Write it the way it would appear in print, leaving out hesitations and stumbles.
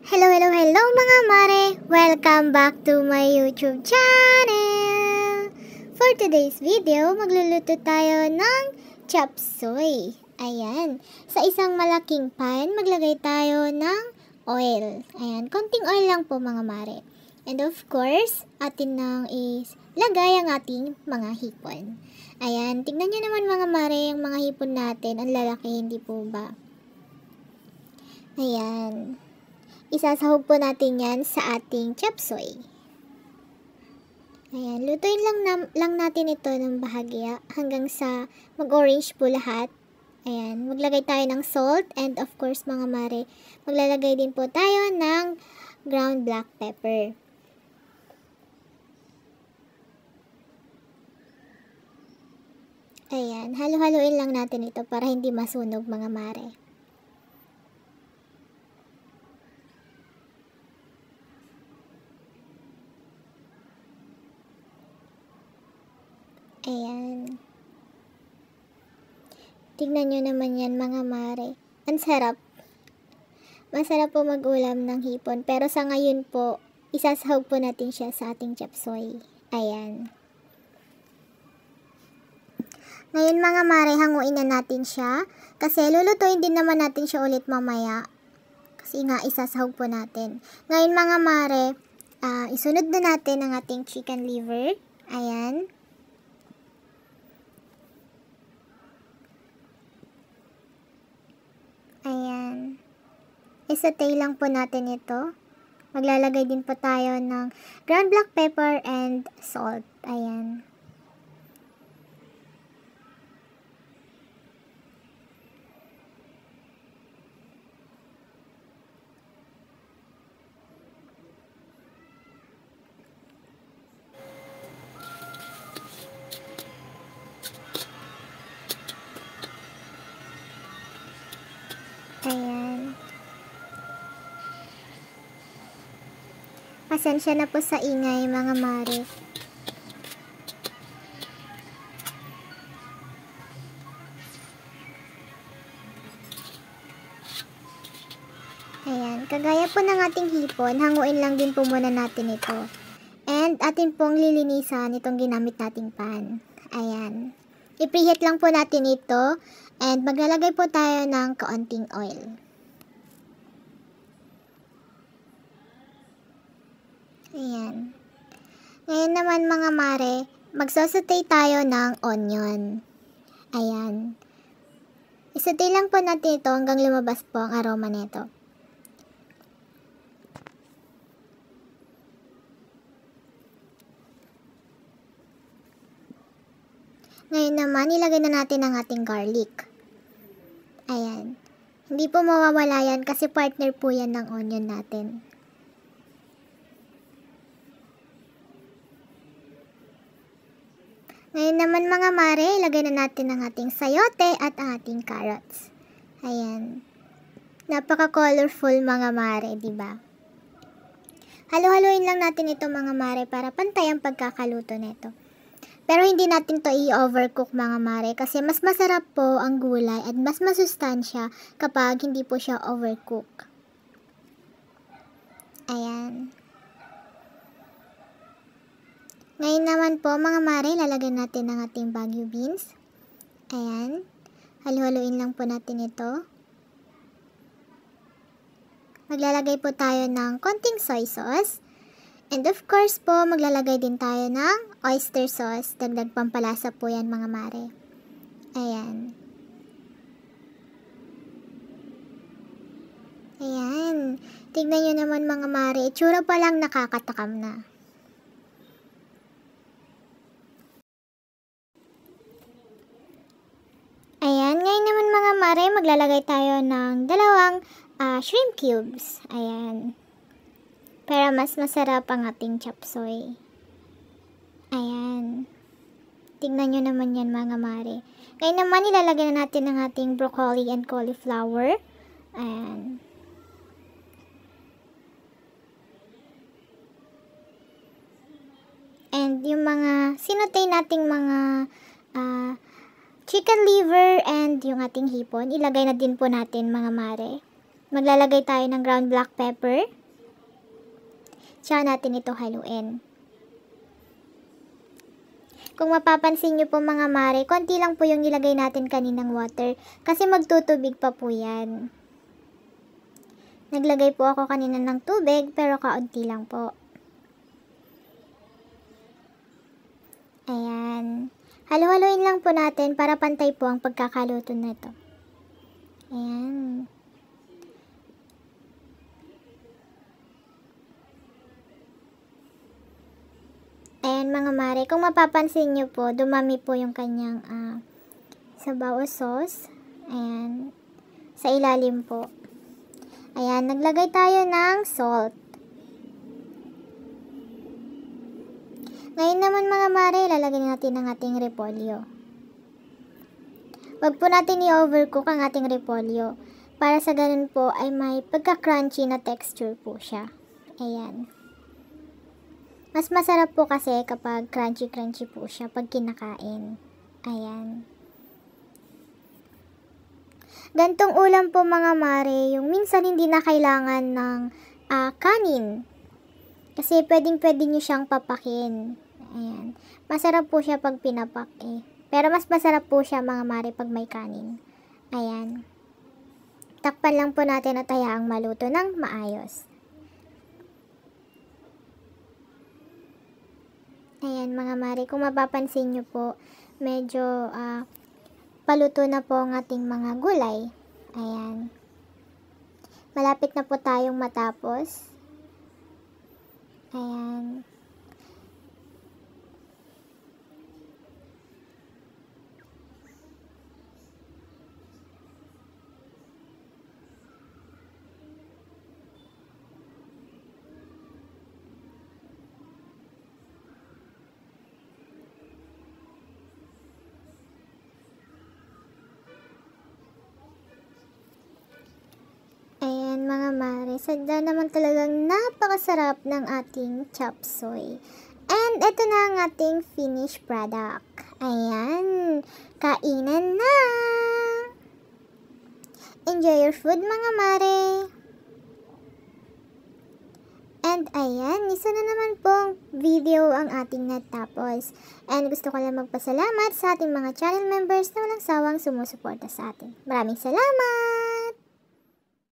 Hello, hello, hello mga mare! Welcome back to my YouTube channel! For today's video, magluluto tayo ng chop suey. Ayan. Sa isang malaking pan, maglagay tayo ng oil. Ayan. Konting oil lang po mga mare. And of course, atin nang ilagay ang ating mga hipon. Ayan. Tingnan nyo naman mga mare, yung mga hipon natin. Ang lalaki, hindi po ba? Ayan. Isasahog po natin yan sa ating chop suey. Ayan, lutuin lang natin ito ng bahagya hanggang sa mag-orange po lahat. Ayan, maglagay tayo ng salt and of course mga mare, maglalagay din po tayo ng ground black pepper. Ayan, halo-haloin lang natin ito para hindi masunog mga mare. Ayan. Tignan nyo naman yan mga mare. Ang sarap. Masarap po mag-ulam ng hipon. Pero sa ngayon po, isasahog po natin siya sa ating chop suey. Ayan. Ngayon mga mare, hanguin na natin siya. Kasi lulutuin din naman natin siya ulit mamaya. Kasi nga, isasahog po natin. Ngayon mga mare, isunod na natin ang ating chicken liver. Ayan. Ayan. Isautay lang po natin ito. Maglalagay din po tayo ng ground black pepper and salt. Ayan. Ayan. Pasensya na po sa ingay mga mare. Ayan. Kagaya po ng ating hipon, hanguin lang din po muna natin ito. And atin pong lilinisan itong ginamit nating pan. Ayan. I-preheat lang po natin ito. And maglalagay po tayo ng kaunting oil. Ayan. Ngayon naman mga mare, magsasautay tayo ng onion. Ayan. Isautay lang po natin ito hanggang lumabas po ang aroma nito. Ngayon naman, ilagay na natin ang ating garlic. Ayan. Hindi po mawawala yan kasi partner po yan ng onion natin. Ngayon naman mga mare, ilagay na natin ang ating sayote at ang ating carrots. Ayan. Napaka-colorful mga mare, diba? Halo-haloin lang natin ito mga mare para pantay ang pagkakaluto nito. Pero hindi natin to i-overcook mga mare kasi mas masarap po ang gulay at mas masustansya kapag hindi po siya overcook. Ayan. Ngayon naman po mga mare, lalagyan natin ang ating Baguio beans. Ayan. Halo-haloin lang po natin ito. Maglalagay po tayo ng konting soy sauce. And of course po, maglalagay din tayo ng oyster sauce. Dagdag pampalasa po yan mga mare. Ayan. Ayan. Tignan nyo naman mga mare. Itsura pa lang nakakatakam na. Ayan. Ngayon naman mga mare, maglalagay tayo ng dalawang shrimp cubes. Ayan. Para mas masarap ang ating chop suey. Ayan. Tingnan nyo naman yan mga mare. Ngayon naman ilalagay na natin ang ating broccoli and cauliflower. Ayan. And yung mga sinutay nating mga chicken liver and yung ating hipon, ilagay na din po natin mga mare. maglalagay tayo ng ground black pepper. Tsaka natin ito haluin. Kung mapapansin nyo po mga mare, konti lang po yung nilagay natin kaninang water. Kasi magtutubig pa po yan. Naglagay po ako kanina ng tubig, pero kaunti lang po. Ayan. Halo-haloin lang po natin para pantay po ang pagkakaluto na ito. Ayan. Ayan mga mare, kung mapapansin nyo po, dumami po yung kanyang sabaw o sauce. Ayan. Sa ilalim po. Ayan, naglagay tayo ng salt. Ngayon naman mga mare, lalagyan natin ang ating repolyo. Wag po natin i-overcook ang ating repolyo. Para sa ganun po ay may pagka-crunchy na texture po siya. Ayan. Mas masarap po kasi kapag crunchy-crunchy po siya pag kinakain. Ayan. Gantong ulam po mga mare, yung minsan hindi na kailangan ng kanin. Kasi pwedeng-pwede nyo siyang papakin. Ayan. Masarap po siya pag pinapak eh. Pero mas masarap po siya mga mare pag may kanin. Ayan. Takpan lang po natin at hayaang maluto ng maayos. Ayan mga mare, kung mapapansin nyo po, medyo paluto na po ang ating mga gulay. Ayan. Malapit na po tayong matapos. Ayan. Ayan mga mare, sadya naman talagang napakasarap ng ating chop suey. And ito na ang ating finished product. Ayan, kainan na! Enjoy your food mga mare! And ayan, isa na naman pong video ang ating natapos. And gusto ko lang magpasalamat sa ating mga channel members na walang sawang sumusuporta sa atin. Maraming salamat!